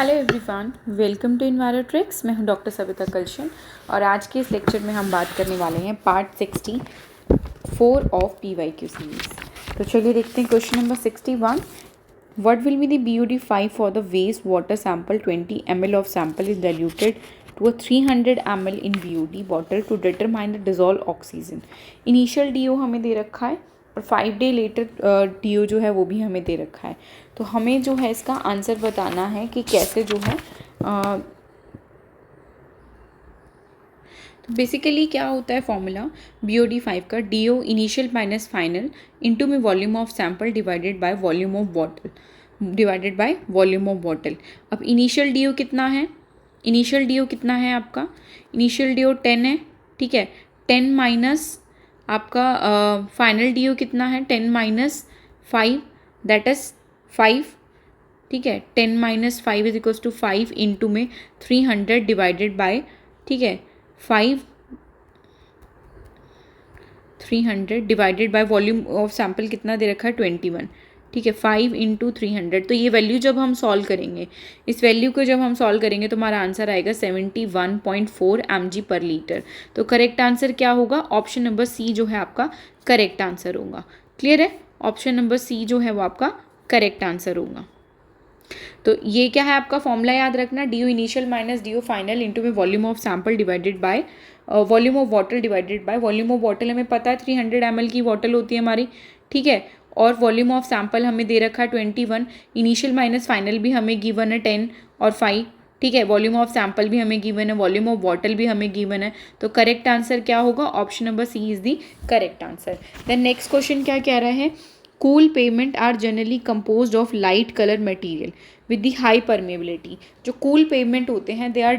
Hello everyone, welcome to Envirotrix. मैं हूं doctor Savita कलशन और आज के इस लेक्चर में हम बात करने वाले हैं पार्ट 64 ऑफ PYQ सीरीज। तो चलिए देखते हैं question number 61। What will be the BOD5 for the waste water sample 20 ml of sample is diluted to a 300 ml in BOD bottle to determine the dissolve oxygen. Initial DO हमें दे रखा है और 5 day letter DO जो है वो भी हमें दे रखा है। तो हमें जो है इसका आंसर बताना है कि कैसे जो है तो बेसिकली क्या होता है फॉर्मूला BOD5 का, DO initial minus final into में volume of sample divided by volume of bottle अब इनिशियल DO कितना है? इनिशियल DO कितना है आपका? इनिशियल DO 10 है, ठीक है। 10 माइनस आपका फाइनल DO कितना है? 10 माइनस 5 दैट इज 5, ठीक है। 10 minus 5 is equals to 5 into में 300 डिवाइडेड बाय, ठीक है, 300 divided by volume of sample कितना दे रखा है? 21, ठीक है। 5 इंटू 300, तो ये वैल्यू जब हम सॉल्व करेंगे, इस वैल्यू को जब हम सॉल्व करेंगे तो हमारा आंसर आएगा 71.4 mg पर लीटर। तो करेक्ट आंसर क्या होगा? ऑप्शन नंबर सी जो है आपका करेक्ट आंसर होगा। क्लियर है? ऑप्शन नंबर सी जो है वो आपका करेक्ट आंसर होगा। तो ये क्या है आपका फॉर्मूला याद रखना, DO initial minus DO final into में volume of sample divided by volume of bottle divided by volume of bottle. हमें पता है 300 ml की बॉटल होती है हमारी, ठीक है। और वॉल्यूम ऑफ सैंपल हमें दे रखा है 21, इनिशियल माइनस फाइनल भी हमें गिवन है 10 और 5, ठीक है। वॉल्यूम ऑफ सैंपल भी हमें गिवन है, वॉल्यूम ऑफ बॉटल भी हमें गिवन है। तो करेक्ट आंसर क्या होगा? Option number C is the correct answer. Then next question क्या कह रहा है? Cool pavement are generally composed of light colour material with the high permeability. जो कूल पेमेंट होते हैं they are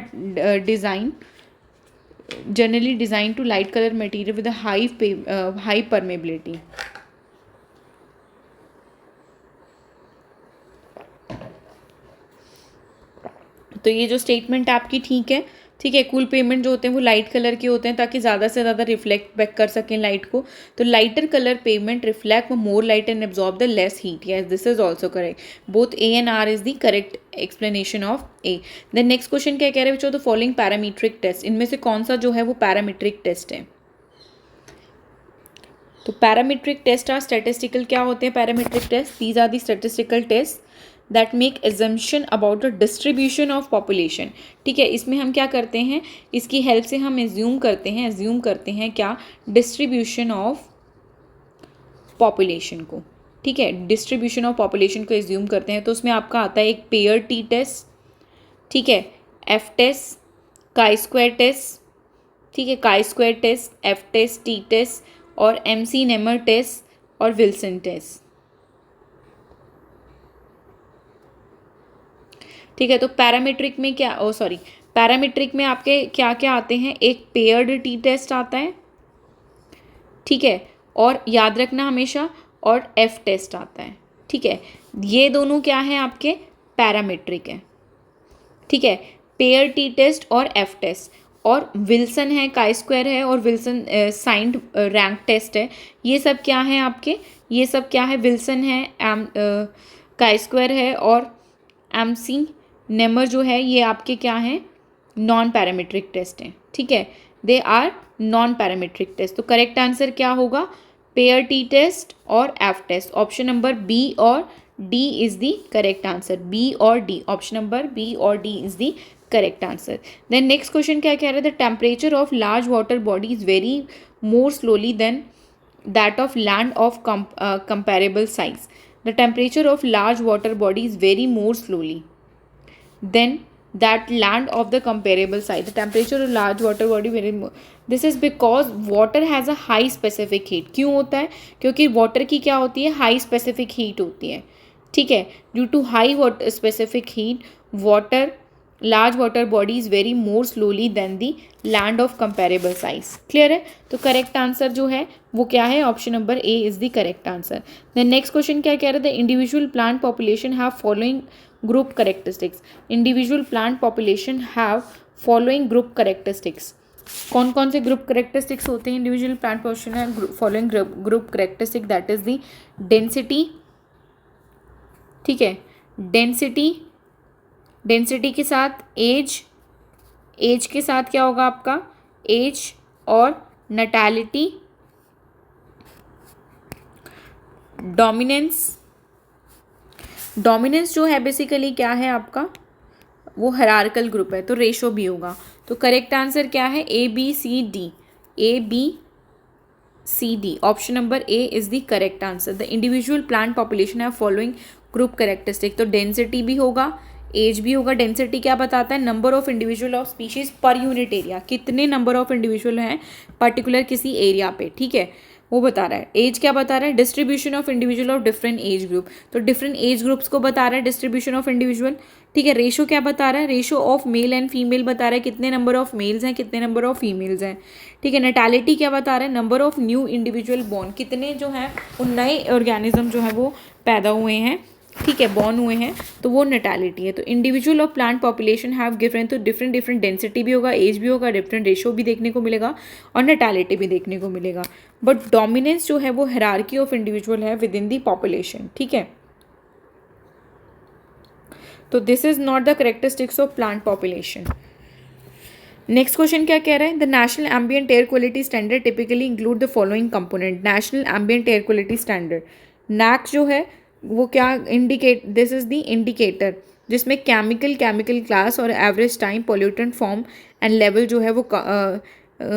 generally design to light colour material with high permeability. तो ये जो स्टेटमेंट आपकी ठीक है, ठीक है। कूल पेमेंट जो होते हैं वो लाइट कलर के होते हैं ताकि ज़्यादा से ज़्यादा रिफ्लेक्ट बैक कर सकें लाइट को। तो lighter colour pavement reflect more light and absorb the less heat. Yes, this is also correct. Both A and R is the correct explanation of A. Then next question क्या कह रहे हैं? Which are the following parametric test. इनमें से कौन सा जो है वो पैरामीट्रिक टेस्ट है? तो पैरामीट्रिक टेस्ट आर स्टैटिस्टिकल। क्या होते हैं parametric test? These are the statistical test that make assumption about the distribution of population, ठीक है। इसमें हम क्या करते हैं, इसकी हेल्प से हम एज्यूम करते हैं क्या? डिस्ट्रीब्यूशन ऑफ पॉपुलेशन को, ठीक है। डिस्ट्रीब्यूशन ऑफ पॉपुलेशन को एज्यूम करते हैं। तो उसमें आपका आता है एक पेयर टी टेस्ट, ठीक है, F test, chi square test, ठीक है, chi square test, F test, T test और MC नेमर टेस्ट और विल्सन टेस्ट, ठीक है। तो पैरामीट्रिक में क्या, पैरामीट्रिक में आपके क्या क्या आते हैं? एक पेयर्ड टी टेस्ट आता है, ठीक है, और याद रखना हमेशा, और एफ टेस्ट आता है, ठीक है। ये दोनों क्या है आपके? पैरामीट्रिक है, ठीक है। पेयर टी टेस्ट और एफ टेस्ट, और विल्सन है, काई स्क्वायर है और विल्सन साइंड रैंक टेस्ट है। ये सब क्या है आपके? ये सब क्या है? विल्सन है, काई स्क्वायर है और MC नेमर जो है ये आपके क्या हैं? नॉन पैरामीट्रिक टेस्ट हैं, ठीक है। They are non parametric test. तो करेक्ट आंसर क्या होगा? पेयर टी टेस्ट और F test. Option number B और D is the correct answer. B और डी, ऑप्शन नंबर बी और D is the correct answer. Then next question क्या कह रहा है? The temperature of large water body is very more slowly than that of land of comparable size. The temperature of large water body is very more slowly than that land of the comparable size. The temperature of large water body very more. This is because water has a high specific heat. क्यों होता है? क्योंकि water की क्या होती है? High specific heat होती है, ठीक है। Due to high water specific heat, water large water body is very more slowly than the land of comparable size. Clear है? तो करेक्ट आंसर जो है वो क्या है? Option number A is the correct answer. Then next question क्या कह रहा है? The individual plant population have following group characteristics. Individual plant population have following group characteristics. कौन कौन से ग्रुप करेक्टरिस्टिक्स होते हैं इंडिविजुअल प्लांट पॉपुलेशन है? Following group characteristic that is the density, ठीक है, डेंसिटी, डेंसिटी के साथ एज, एज के साथ क्या होगा आपका, एज और नैटेलिटी, डोमिनेंस, डोमिनेंस जो है बेसिकली क्या है आपका, वो हायरार्किकल ग्रुप है तो रेशो भी होगा। तो करेक्ट आंसर क्या है, A B C D, A B C D, option number A is the correct answer. The individual plant population have following group characteristic, तो डेंसिटी भी होगा, एज भी होगा। डेंसिटी क्या बताता है, number of individual of species per unit area, कितने number of individual हैं पर्टिकुलर किसी एरिया पे, ठीक है, वो बता रहा है। एज क्या बता रहा है, distribution of individual of different age group, तो डिफरेंट एज ग्रुप्स को बता रहा है डिस्ट्रीब्यूशन ऑफ इंडिविजुअल, ठीक है। रेशो क्या बता रहा है, ratio of male and female बता रहा है, कितने नंबर ऑफ मेल्स हैं कितने नंबर ऑफ फीमेल्स हैं, ठीक है। नैटेलिटी क्या बता रहा है, number of new individual born, कितने जो हैं वो नए ऑर्गेनिज्म जो है वो पैदा हुए हैं, ठीक है, बॉर्न हुए हैं, तो वो नैटेलिटी है। तो individual of plant population have given, तो डिफरेंट डिफरेंट डेंसिटी भी होगा, एज भी होगा, डिफरेंट रेशो भी देखने को मिलेगा और नैटेलिटी भी देखने को मिलेगा। बट डोमिनेंस जो है वो हायरार्की ऑफ इंडिविजुअल है विद इन दी पॉपुलेशन, ठीक है। तो this is not the characteristics of plant population. Next question क्या कह रहा है, the national ambient air quality standard typically include the following component. National ambient air quality standard, NAAQ जो है वो क्या indicate, this is the indicator जिसमें chemical class और average time, pollutant form and level जो है वो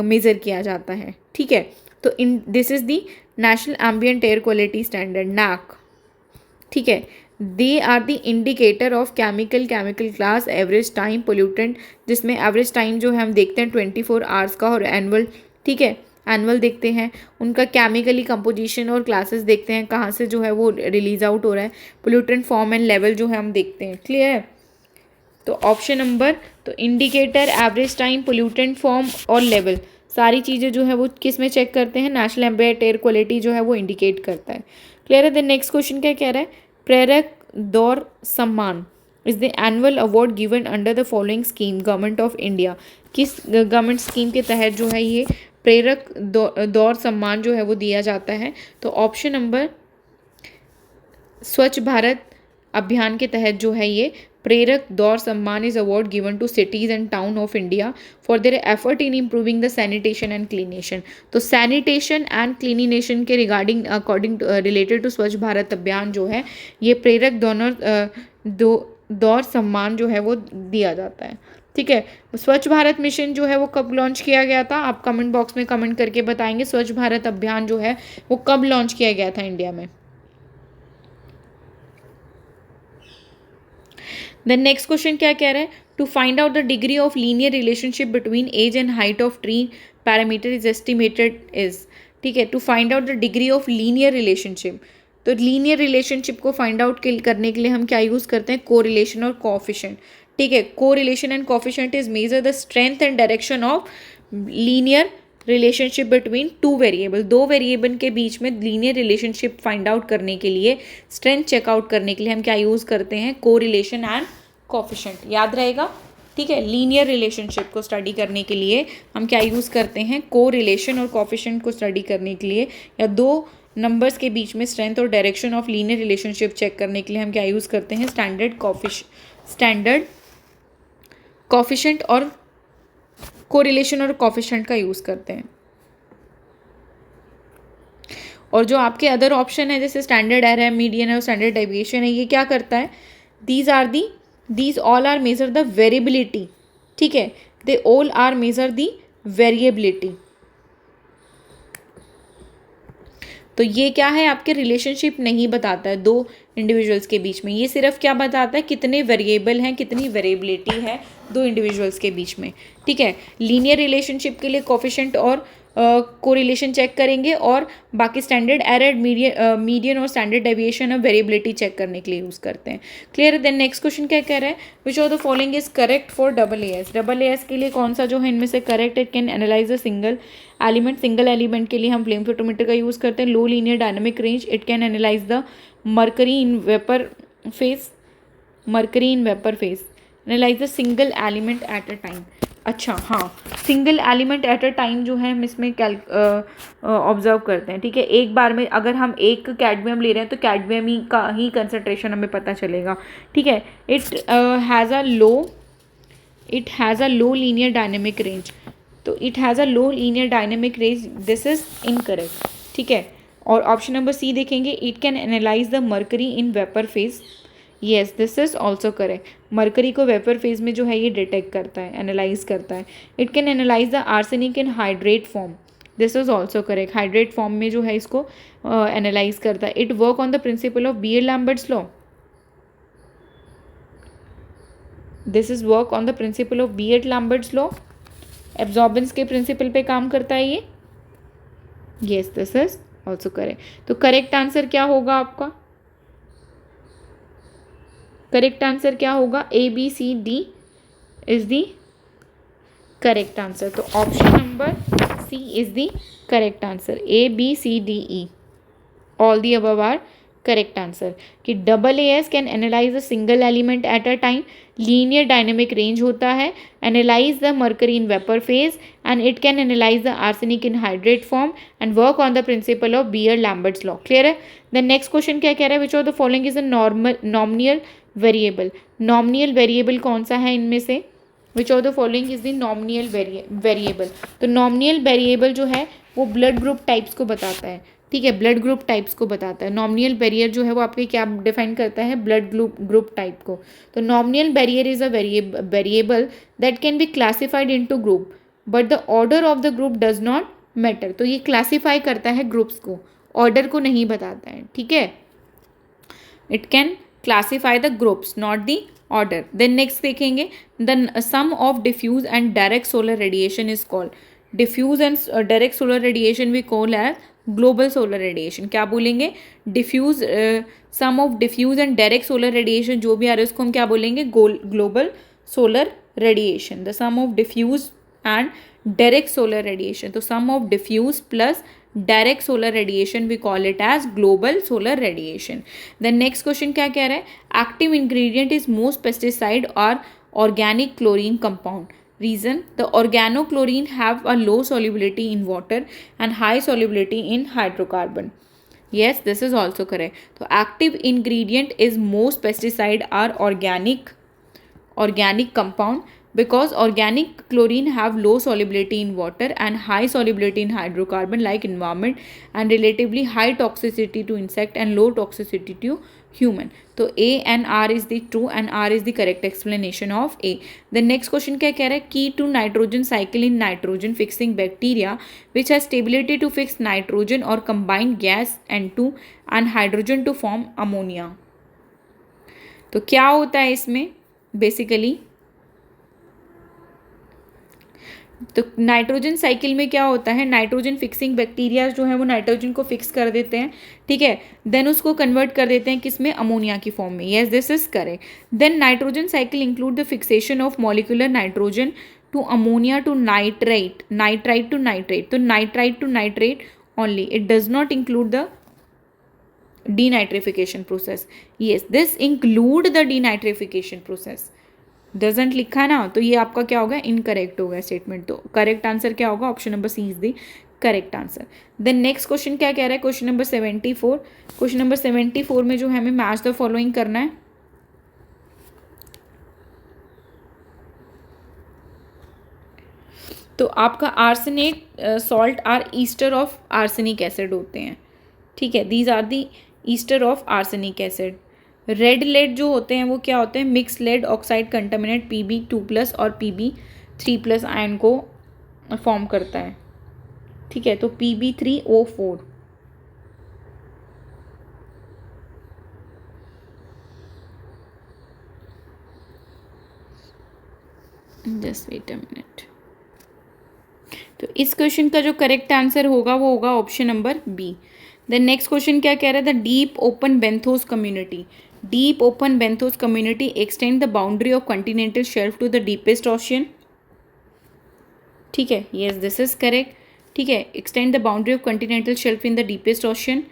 मेजर किया जाता है, ठीक है। तो in this is the national ambient air quality standard, NAAQ, ठीक है। They are the indicator of chemical class, average time, pollutant, जिसमें एवरेज टाइम जो है हम देखते हैं 24 आवर्स का, और एनुअल, ठीक है, एनुअल देखते हैं, उनका केमिकली कंपोजिशन और क्लासेस देखते हैं कहाँ से जो है वो रिलीज आउट हो रहा है, पोल्यूटेंट फॉर्म एंड लेवल जो है हम देखते हैं, क्लियर है। तो ऑप्शन नंबर, तो indicator, average time, pollutant form और लेवल, सारी चीज़ें जो है वो किस में चेक करते हैं, नेशनल एम्बिएंट एयर क्वालिटी जो है वो इंडिकेट करता है, क्लियर है। द नेक्स्ट क्वेश्चन क्या कह रहा है, प्रेरक दौर सम्मान is the annual award given under the following scheme, government of India, किस गवर्नमेंट स्कीम के तहत जो है ये प्रेरक दौर सम्मान जो है वो दिया जाता है। तो ऑप्शन नंबर, स्वच्छ भारत अभियान के तहत जो है ये प्रेरक दौर सम्मान is award given to cities and town of India for their effort in improving the sanitation and cleanliness. तो सैनिटेशन एंड क्लीनिनेशन के रिगार्डिंग अकॉर्डिंग रिलेटेड टू स्वच्छ भारत अभियान जो है ये प्रेरक दौर सम्मान जो है वो दिया जाता है, ठीक है। स्वच्छ भारत मिशन जो है वो कब लॉन्च किया गया था, आप कमेंट बॉक्स में कमेंट करके बताएंगे स्वच्छ भारत अभियान जो है वो कब लॉन्च किया गया था इंडिया में। द नेक्स्ट क्वेश्चन क्या कह रहा है, to find out the degree of linear relationship between age and height of tree parameter is estimated is, ठीक है। To find out the degree of linear relationship, तो लीनियर रिलेशनशिप को find out करने के लिए हम क्या यूज़ करते हैं, कोरिलेशन और कोएफिशिएंट, ठीक है। Correlation and coefficient is measure the strength and direction of linear relationship between two variable, दो वेरिएबल के बीच में लीनियर रिलेशनशिप फाइंड आउट करने के लिए, स्ट्रेंथ चेकआउट करने के लिए हम क्या यूज़ करते हैं, कोरिलेशन एंड कोएफिशिएंट, याद रहेगा, ठीक है। लीनियर रिलेशनशिप को स्टडी करने के लिए हम क्या यूज़ करते हैं, कोरिलेशन और कोएफिशिएंट को स्टडी करने के लिए, या दो नंबर्स के बीच में स्ट्रेंथ और direction of linear relationship check करने के लिए हम क्या यूज़ करते हैं, स्टैंडर्ड कोएफिशिएंट और कोरिलेशन और कोएफिशिएंट का यूज़ करते हैं। और जो आपके अदर ऑप्शन है जैसे स्टैंडर्ड एरर है, मीडियन है और स्टैंडर्ड डेविएशन है, ये क्या करता है, these all are measure the variability, ठीक है, they all are measure the variability. तो ये क्या है, आपके रिलेशनशिप नहीं बताता है दो इंडिविजुअल्स के बीच में, ये सिर्फ क्या बताता है, कितने वेरिएबल हैं, कितनी वेरिएबिलिटी है दो इंडिविजुअल्स के बीच में, ठीक है। लीनियर रिलेशनशिप के लिए कोएफिशिएंट और कोरिलेशन चेक करेंगे, और बाकी स्टैंडर्ड एरर, मीडियन और स्टैंडर्ड डेविएशन और वेरिएबिलिटी चेक करने के लिए यूज़ करते हैं, क्लियर। देन नेक्स्ट क्वेश्चन क्या कह रहा है, which of the following is correct for AAS के लिए कौन सा जो है इनमें से correct, it can analyse the single element के लिए हम फ्लेम फोटोमीटर का यूज़ करते हैं, low linear dynamic range, it can analyse the mercury in vapour phase, analyse the single element at a time. अच्छा हाँ, single element at a time जो है हम इसमें ऑब्जर्व करते हैं, ठीक है। एक बार में अगर हम एक कैडमियम ले रहे हैं तो कैडमियम ही का ही कंसनट्रेशन हमें पता चलेगा, ठीक है। It has a low linear dynamic range, तो it has a low linear dynamic range, this is incorrect, ठीक है। और ऑप्शन नंबर सी देखेंगे, it can analyse the mercury in vapour phase, yes this is also correct. Mercury को vapour phase में जो है ये डिटेक्ट करता है, एनालाइज करता है। It can analyse the arsenic in hydrate form, this is also correct. Hydrate form में जो है इसको एनालाइज करता है। It work on the principle of Beer Lambert's law, this is work on the principle of Beer Lambert's law, absorbance के principle पे काम करता है ये, yes this is also correct. तो करेक्ट आंसर क्या होगा आपका? करेक्ट आंसर क्या होगा? A B C D is the correct answer. तो option number C is the correct answer. A B C D E all the above are correct answer. कि AAS can analyse a single element at a time, linear dynamic range होता है, analyse the mercury in vapour phase, and it can analyse the arsenic in hydrate form and work on the principle of Beer Lambert's law. Clear है? The next question क्या कह रहा है? Which of the following is a nominal variable. Nominal variable कौन सा है इनमें से? विच of the following is the nominal variable. तो नॉमिनल वेरिएबल जो है वो ब्लड ग्रुप टाइप्स को बताता है, ठीक है, ब्लड ग्रुप टाइप्स को बताता है। नॉमिनल बैरियर जो है वो आपके क्या डिफाइन करता है? ब्लड ग्रुप टाइप को। तो nominal barrier is a variable that can be classified into group but the order of the group does not matter. तो ये क्लासीफाई करता है ग्रुप्स को, ऑर्डर को नहीं बताता है, ठीक है। It can classify the groups not the order. Then next देखेंगे, the sum of diffuse and direct solar radiation is called. Diffuse and direct solar radiation we call as global solar radiation. क्या बोलेंगे? Diffuse, sum of diffuse and direct solar radiation जो भी आ रहा है उसको हम क्या बोलेंगे? Global solar radiation. The sum of diffuse and direct solar radiation, तो sum of diffuse plus direct solar radiation we call it as global solar radiation. The next question क्या कह रहा है? Active ingredient is most pesticide और organic chlorine compound. Reason, the organochlorine have a low solubility in water and high solubility in hydrocarbon. Yes, this is also correct. So active ingredient is most pesticide are organic compound because organic chlorine have low solubility in water and high solubility in hydrocarbon like environment and relatively high toxicity to insect and low toxicity to human. तो A and R is the true and R is the correct explanation of A. The next question क्या कह रहा है? Key to nitrogen cycle in nitrogen fixing bacteria which has stability to fix nitrogen or combine gas N2 and hydrogen to form ammonia. तो क्या होता है इसमें basically? तो नाइट्रोजन साइकिल में क्या होता है? नाइट्रोजन फिक्सिंग बैक्टीरिया जो है वो नाइट्रोजन को फिक्स कर देते हैं, ठीक है, देन उसको कन्वर्ट कर देते हैं किसमें? अमोनिया की फॉर्म में। Yes this is correct. Then nitrogen cycle include the fixation of molecular nitrogen to ammonia to nitrite, nitrite to nitrate, तो nitrite to nitrate only, it does not include the denitrification process. Yes this include the denitrification process, doesn't लिखा है ना, तो ये आपका क्या होगा? Incorrect होगा स्टेटमेंट। तो करेक्ट आंसर क्या होगा? Option number C is the correct answer. Then next question क्या कह रहा है? Question number 74। क्वेश्चन नंबर 74 में जो है हमें मैच द फॉलोइंग करना है। तो आपका arsenate salt are ester of arsenic acid होते हैं, ठीक है, these are the ester of arsenic acid. Red lead जो होते हैं वो क्या होते हैं? Mix lead oxide contaminate Pb2+ और Pb3+ आयन को फॉर्म करता है, ठीक है, तो Pb3O4। Just wait a minute. तो इस क्वेश्चन का जो करेक्ट आंसर होगा वो होगा option number B. Then next question क्या कह रहा है? The deep open benthos community, deep open benthos community extend the boundary of continental shelf to the deepest ocean, ठीक है, यस दिस इज करेक्ट, ठीक है, extend the boundary of continental shelf in the deepest ocean.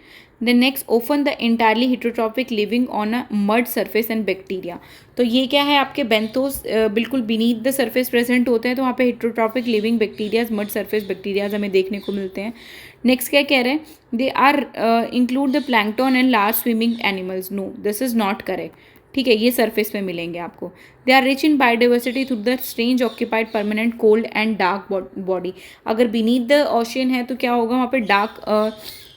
Then next often the entirely heterotrophic living on a mud surface and bacteria. तो ये क्या है आपके benthos बिल्कुल बीनीथ द सरफेस प्रेजेंट होते हैं, तो वहाँ पे heterotrophic living bacterias mud surface bacterias हमें देखने को मिलते हैं। नेक्स्ट क्या कह रहे हैं, they are include the plankton and large swimming animals. No, this is not correct. ठीक है, ये सरफेस पे मिलेंगे आपको। They are rich in biodiversity through the strange occupied permanent cold and dark body. अगर बीनीथ द ओशियन है तो क्या होगा, वहाँ पे डार्क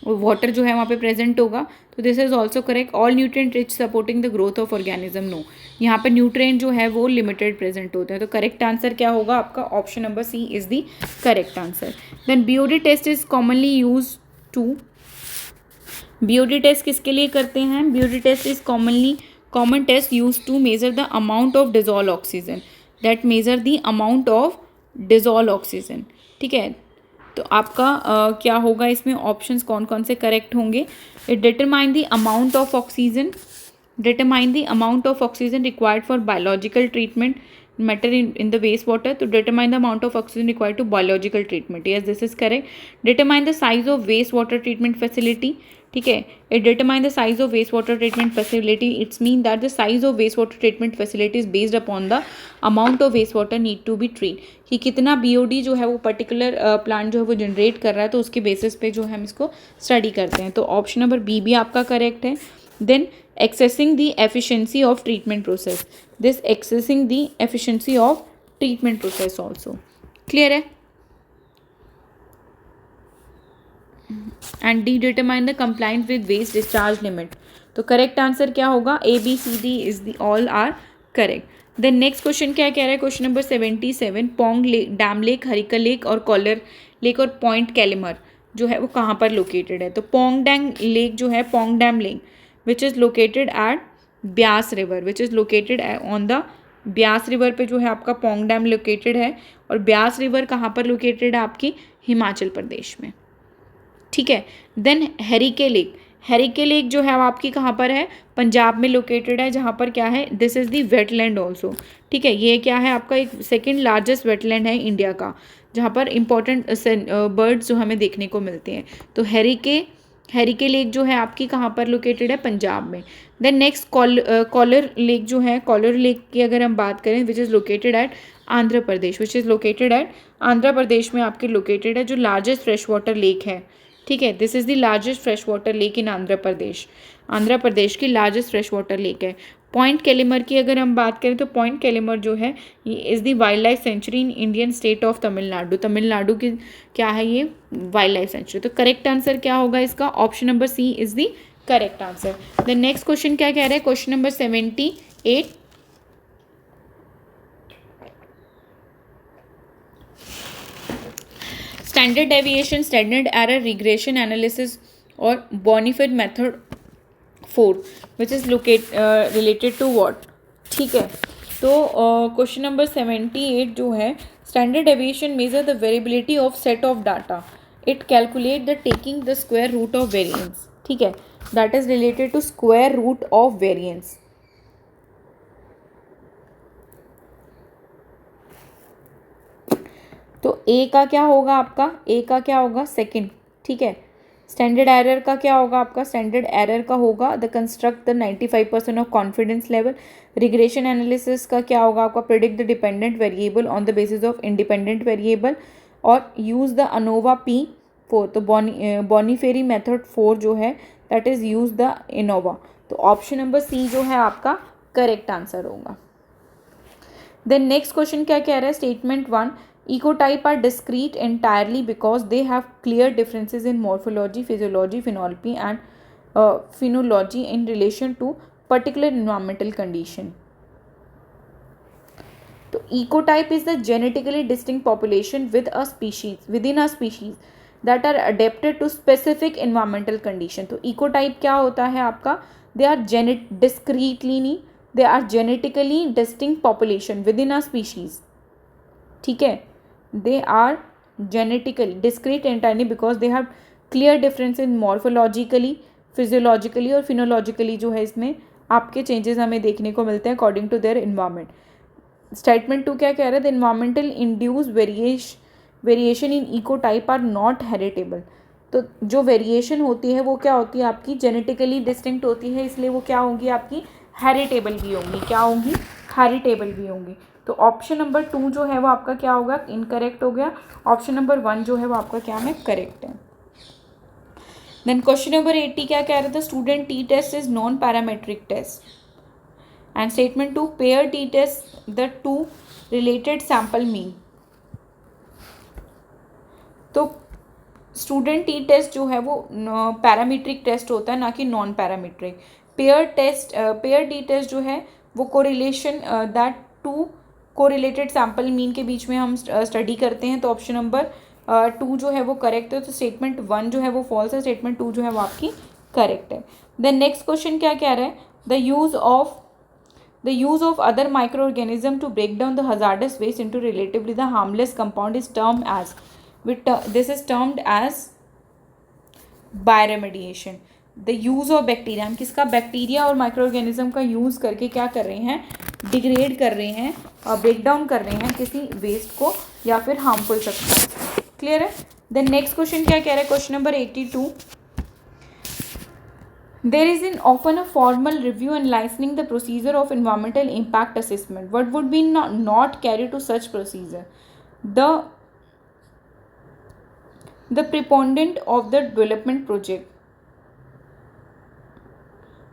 वाटर जो है वहाँ पे प्रेजेंट होगा। तो this is also correct. All nutrient rich supporting the growth of organism. No, यहाँ पे न्यूट्रिएंट जो है वो लिमिटेड प्रेजेंट होते हैं। तो करेक्ट आंसर क्या होगा आपका, option number C is the correct answer. Then BOD test is commonly use to. BOD test किसके लिए करते हैं, BOD test is common test use to measure the amount of dissolve oxygen, that measure the amount of dissolve oxygen. ठीक है, तो आपका क्या होगा इसमें, ऑप्शंस कौन कौन से करेक्ट होंगे। It determine the amount of oxygen, determine the amount of oxygen required for biological treatment matter in the wastewater. To determine the amount of oxygen required to biological treatment, yes, this is correct. Determine the size of wastewater treatment facility. ठीक है, it determine the size of wastewater treatment facility. It's mean that the size of wastewater treatment facility is based upon the amount of wastewater need to be treated. कि कितना BOD जो है वो particular plant जो है वो generate कर रहा है, तो उसके बेसिस पे जो है हम इसको स्टडी करते हैं। तो ऑप्शन नंबर बी भी आपका करेक्ट है। Then accessing the efficiency of treatment process, this accessing the efficiency of treatment process also clear है। and D determine the compliance with waste discharge limit। तो correct answer क्या होगा, A B C D is the all are correct। then next question क्या कह रहा है, question number 77, Pong lake, dam lake, Harika lake और collar lake और point Calimere जो है वो कहाँ पर लोकेटेड है। तो पोंग डैम लेक जो है, Pong dam lake which is located at Beas river, which is located on the Beas river पे जो है आपका पोंग डैम लोकेटेड है। और ब्यास रिवर कहाँ पर लोकेटेड है आपकी, हिमाचल प्रदेश में। ठीक है, देन हेरिके लेक, हेरिके लेक जो है वो आपकी कहाँ पर है, पंजाब में लोकेटेड है, जहाँ पर क्या है, this is the wetland also. ठीक है, ये क्या है आपका एक सेकेंड लार्जेस्ट वेटलैंड है इंडिया का, जहाँ पर इंपॉर्टेंट बर्ड्स जो हमें देखने को मिलते हैं। तो हेरिके लेक जो है आपकी कहाँ पर लोकेटेड है, पंजाब में। देन नेक्स्ट कॉलर लेक जो है, कॉलर लेक की अगर हम बात करें, which is located at Andhra Pradesh, which is located at Andhra Pradesh में आपके लोकेटेड है, जो लार्जेस्ट फ्रेश वाटर लेक है। ठीक है, this is the largest fresh water lake in Andhra Pradesh, Andhra Pradesh की लार्जेस्ट फ्रेश वाटर लेक है। पॉइंट कैलिमर की अगर हम बात करें, तो पॉइंट कैलिमर जो है ये is the wild life sanctuary in Indian state of Tamil Nadu, Tamil Nadu की क्या है ये वाइल्ड लाइफ सेंचुरी। तो करेक्ट आंसर क्या होगा इसका, option number C is the correct answer. The next question क्या कह रहा है, question number 78, standard deviation, standard error, regression analysis और Bonferroni method 4 which is related to what. ठीक है, तो क्वेश्चन नंबर 78 जो है, standard deviation major the variability of set of data, it calculate the taking the square root of variance. ठीक है, that is related to square root of variance. तो A का क्या होगा आपका, ए का क्या होगा, सेकंड। ठीक है, स्टैंडर्ड एरर का क्या होगा आपका, स्टैंडर्ड एरर का होगा the construct the 95% of confidence level. Regression analysis का क्या होगा आपका, predict the dependent variable on the basis of independent variable और यूज द अनोवा P4। तो बॉनीफेरी मेथड 4 जो है that is use the Innova. तो ऑप्शन नंबर सी जो है आपका करेक्ट आंसर होगा। देन नेक्स्ट क्वेश्चन क्या कह रहा है, statement 1, ecotype are discrete entirely because they have clear differences in morphology, physiology, phenology and phenology in relation to particular environmental condition। तो ecotype is the genetically distinct population within a species that are adapted to specific environmental condition। तो ecotype क्या होता है आपका, they are genetically distinct population within a species। ठीक है, they are genetically discrete entirely because they have clear difference in morphologically, physiologically और phenologically जो है इसमें आपके चेंजेस हमें देखने को मिलते हैं according to their environment. Statement 2 क्या कह रहा है, the environmental induce variation in ecotype are not heritable. तो जो वेरिएशन होती है वो क्या होती है आपकी जेनेटिकली डिस्टिंक्ट होती है, इसलिए वो क्या होंगी आपकी हेरिटेबल भी होंगी। क्या होंगी? हेरिटेबल भी होंगी। तो ऑप्शन नंबर 2 जो है वो आपका क्या होगा? इनकरेक्ट हो गया। ऑप्शन नंबर 1 जो है वो आपका क्या है? करेक्ट है। देन क्वेश्चन नंबर 80 क्या कह रहा था? Student T test is non parametric test and statement 2 pair T test the two related sample mean. तो स्टूडेंट टी टेस्ट जो है वो पैरामीट्रिक टेस्ट होता है, ना कि non parametric. Pair T test जो है वो correlation that two correlated sample mean के बीच में हम स्टडी करते हैं। तो ऑप्शन नंबर 2 जो है वो करेक्ट है। तो स्टेटमेंट 1 जो है वो फॉल्स है, स्टेटमेंट 2 जो है वो आपकी करेक्ट है। देन नेक्स्ट क्वेश्चन क्या कह रहा है? The use of other micro organism to break down the hazardous waste into relatively the harmless compound is term as this is termed as bioremediation. The use of bacteria, हम किसका? Bacteria और micro organism का use करके क्या कर रहे हैं? Degrade कर रहे हैं और ब्रेक डाउन कर रहे हैं किसी वेस्ट को या फिर हार्मफुल सब्सटेंस। क्लियर है? देन नेक्स्ट क्वेश्चन क्या कह रहा है? Question number 82 there is in often a formal review analysing the procedure of environmental impact assessment, what would be not carry to such procedure? The preponderant of the development project,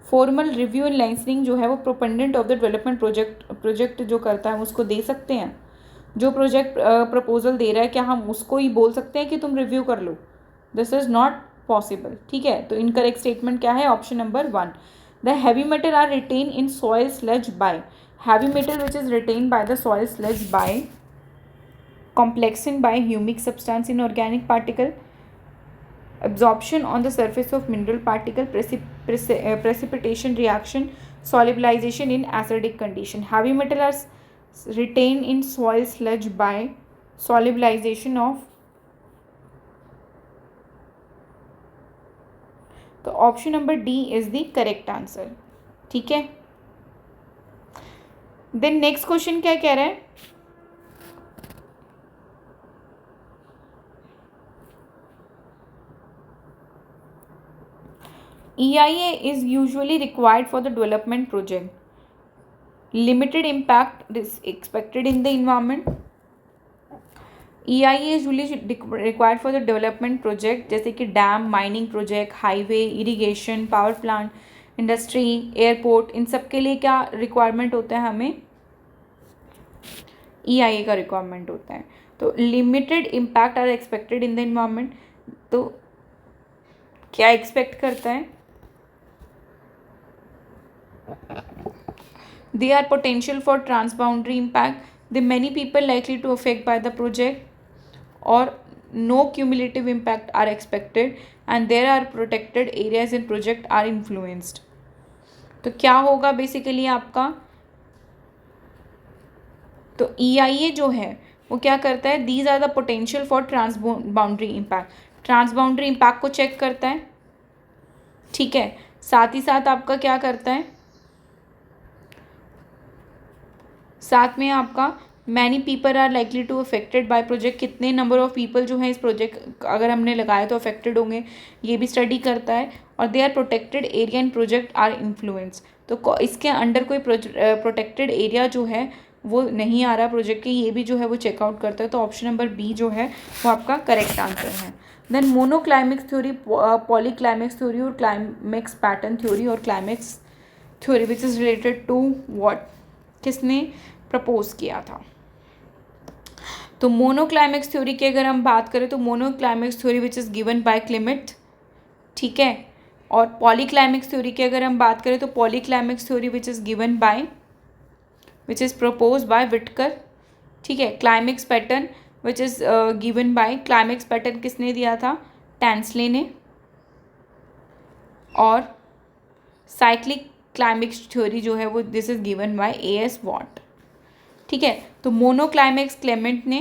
formal review and licensing जो है वो preponderant of the development project जो करता है उसको दे सकते हैं। जो प्रोजेक्ट प्रपोजल दे रहा है क्या हम उसको ही बोल सकते हैं कि तुम रिव्यू कर लो? This is not possible. ठीक है, तो इनकरेक्ट स्टेटमेंट क्या है? Option number 1। The heavy metal are retain in soil sludge by, heavy metal which is retain by the soil sludge by complexing by humic substance in organic particle, absorption on the surface of mineral particle, precipitation reaction, solubilization in acidic condition. Heavy metal are retained in soil sludge by solubilization of, तो option number D is the correct answer. ठीक है, then next question क्या कह रहा है? EIA is usually required for the development project. Limited impact is expected in the environment. EIA is usually required for the development project जैसे कि dam, mining project, highway, irrigation, power plant, industry, airport, इन सब के लिए क्या requirement होता है? हमें EIA का रिक्वायरमेंट होता है। तो limited impact are expected in the environment, तो क्या एक्सपेक्ट करता है? They are potential for transboundary impact. The many people likely to affect by the project, or no cumulative impact are expected, and there are protected areas in project are influenced. तो क्या होगा basically आपका? तो EIA जो है वो क्या करता है? These are the potential for transboundary impact. Transboundary impact को चेक करता है। ठीक है, साथ ही साथ आपका क्या करता है? साथ में आपका many people are likely to affected by project, कितने नंबर ऑफ पीपल जो है इस प्रोजेक्ट अगर हमने लगाया तो अफेक्टेड होंगे, ये भी स्टडी करता है। और they are protected area in project are influence, तो इसके अंडर कोई प्रोटेक्टेड एरिया जो है वो नहीं आ रहा प्रोजेक्ट के, ये भी जो है वो चेकआउट करता है। तो ऑप्शन नंबर बी जो है वो आपका करेक्ट आंसर है। Then monoclimax theory, polyclimax theory और क्लाइमेक्स पैटर्न थ्योरी और climax theory which is related to what, किसने प्रपोज किया था? तो मोनोक्लाइमेक्स थ्योरी की अगर हम बात करें तो monoclimax theory which is given by Clement. ठीक है, और पॉलीक्लाइमेक्स थ्योरी की अगर हम बात करें तो polyclimax theory which is given by, which is propose by Whittaker. ठीक है, climax pattern which is given by, climax pattern किसने दिया था? टैंसले ने। और साइक्लिक क्लाइमेक्स थ्योरी जो है वो this is given bye A.S. What. ठीक है, तो मोनोक्लाइमेक्स क्लेमेंट ने,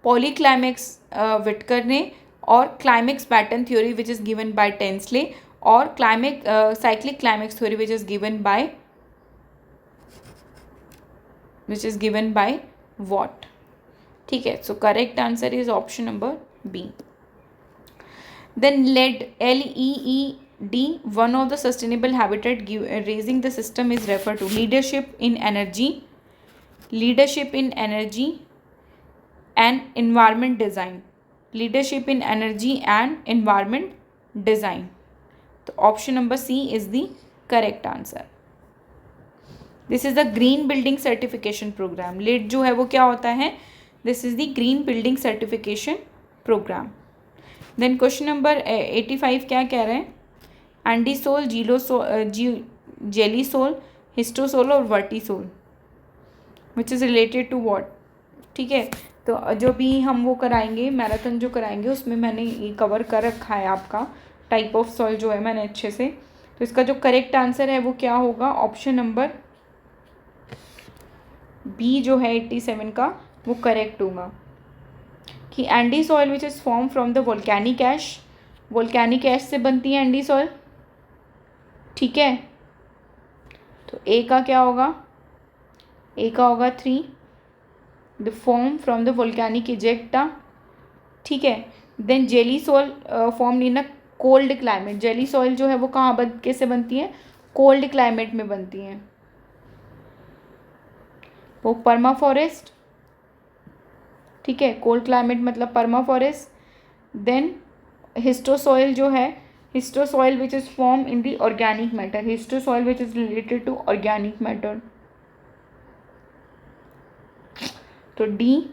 पॉलीक्लाइमेक्स विटकर ने, और climax pattern theory which is given by Tansley, और cyclic climax theory which is given by Watt. ठीक है, so correct answer is option number B. Then LED, one of the sustainable habitat raising the system is referred to leadership in energy and environment design. Leadership in energy and environment design. So option number C is the correct answer. This is the green building certification program. LEED जो है वो क्या होता है? This is the green building certification program. Then question number 85 क्या कह रहे हैं? एंडीसोल, जेलीसोल, हिस्टोसोल और vertisol which is related to what. ठीक है, तो जो भी हम वो कराएंगे मैराथन जो कराएंगे उसमें मैंने ये कवर कर रखा है आपका टाइप ऑफ सॉइल जो है मैंने अच्छे से. तो इसका जो करेक्ट आंसर है वो क्या होगा? ऑप्शन नंबर बी जो है 87 का वो करेक्ट होगा कि andy soil which is form from the volcanic ash से बनती है एंडी सॉइल. ठीक है, तो ए का क्या होगा? ए का होगा 3, the form from the volcanic ejecta. ठीक है, then jelly soil form in a cold climate. Jelly soil जो है वो कहाँ कैसे बनती है? कोल्ड क्लाइमेट में बनती हैं. वो पर्मा फॉरेस्ट. ठीक है, कोल्ड क्लाइमेट मतलब पर्मा फॉरेस्ट. देन हिस्टोसॉइल जो है, histosoil which is form in the organic matter. Histosoil which is related to organic matter. तो डी.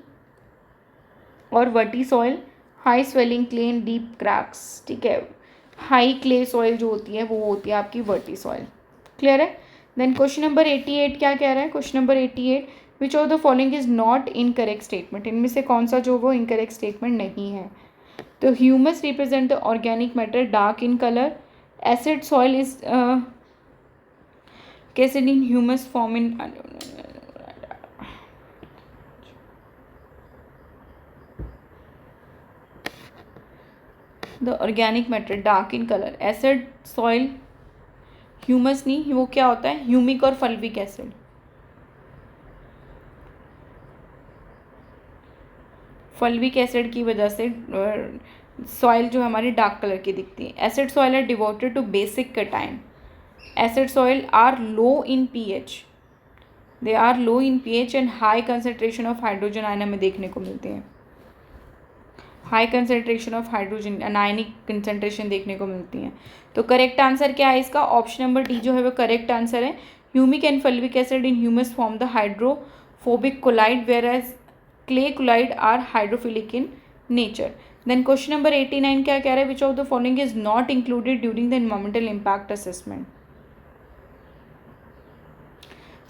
और verti soil, high swelling clay and deep cracks. ठीक है, high clay soil जो होती है वो होती है आपकी वर्टी सॉइल. क्लियर है? देन क्वेश्चन नंबर 88 क्या कह रहा है? Question number 88, which of the following is not incorrect statement. इनमें से कौन सा जो वो इनकरेक्ट स्टेटमेंट नहीं है? तो humus represent the organic matter dark in colour. Acid soil is कैसे in humus form in the organic matter dark in colour. Acid soil humus नहीं, वो क्या होता है? ह्यूमिक और फल्विक एसिड. फल्विक एसिड की वजह से सॉइल जो हमारी डार्क कलर की दिखती है. Acid soil are devoted to basic cation. Acid soil are low in pH. They are low in pH and high concentration of hydrogen ion हमें देखने को मिलते हैं. High concentration of hydrogen anionic concentration देखने को मिलती हैं. तो करेक्ट आंसर क्या है इसका? ऑप्शन नंबर डी जो है वो करेक्ट आंसर है. Humic and fulvic acid in humus form the hydrophobic colloid whereas clay colloid are hydrophilic in nature. Then question number 89 क्या कह रहा है? Which of the following is not included during the environmental impact assessment.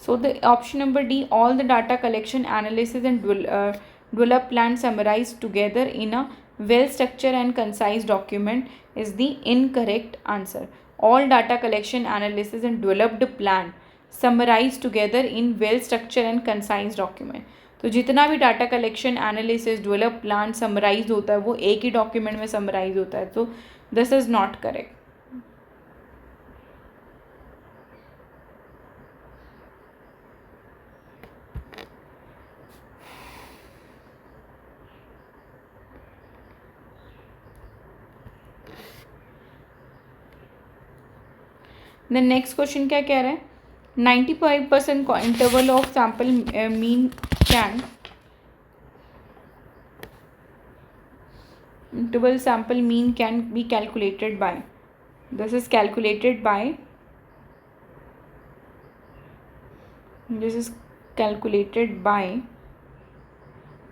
So the option number D, all the data collection, analysis and develop plan summarized together in a well structured and concise document is the incorrect answer. All data collection, analysis and developed plan summarized together in well structured and concise document. तो जितना भी data collection, analysis, develop, plan summarize होता है वो एक ही document में summarise होता है. तो this is not correct. The next question क्या कह रहा है? 95% interval of sample mean can interval sample mean can be calculated by. This is calculated by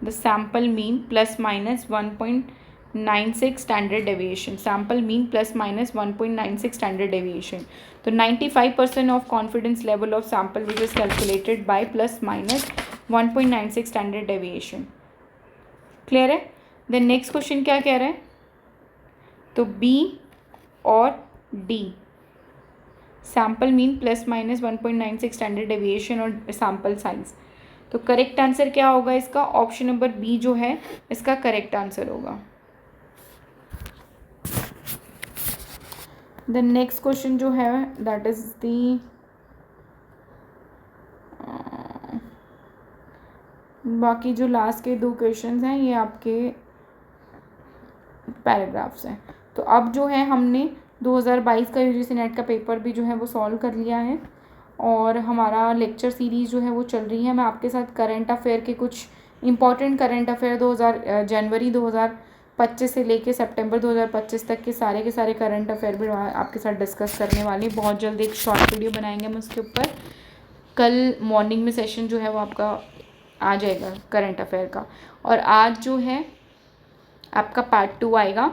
the sample mean plus minus 1.96 standard deviation. Sample mean plus minus 1.96 standard deviation. तो 95% of confidence level of sample which is calculated by plus minus 1.96 standard deviation. Clear है? Then next question क्या कह रहा है? तो B और D, sample mean plus minus 1.96 standard deviation और sample size. तो करेक्ट आंसर क्या होगा इसका? ऑप्शन नंबर बी जो है इसका करेक्ट आंसर होगा. द नेक्स्ट क्वेश्चन जो है दैट इज दी बाकी जो लास्ट के दो क्वेश्चंस हैं ये आपके पैराग्राफ्स हैं. तो अब जो है हमने 2022 का यूजीसी नेट का पेपर भी जो है वो सॉल्व कर लिया है और हमारा लेक्चर सीरीज़ जो है वो चल रही है। मैं आपके साथ करंट अफेयर के कुछ इंपॉर्टेंट करंट अफेयर जनवरी 2025 से लेके सितंबर 2025 तक के सारे करंट अफेयर भी आपके साथ डिस्कस करने वाली। बहुत जल्द एक शॉर्ट वीडियो बनाएंगे हम उसके ऊपर। कल मॉर्निंग में सेशन जो है वो आपका आ जाएगा करंट अफेयर का। और आज जो है आपका पार्ट 2 आएगा।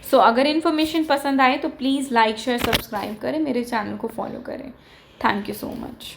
सो अगर इन्फॉर्मेशन पसंद आए तो प्लीज़ लाइक शेयर सब्सक्राइब करें, मेरे चैनल को फॉलो करें। Thank you so much.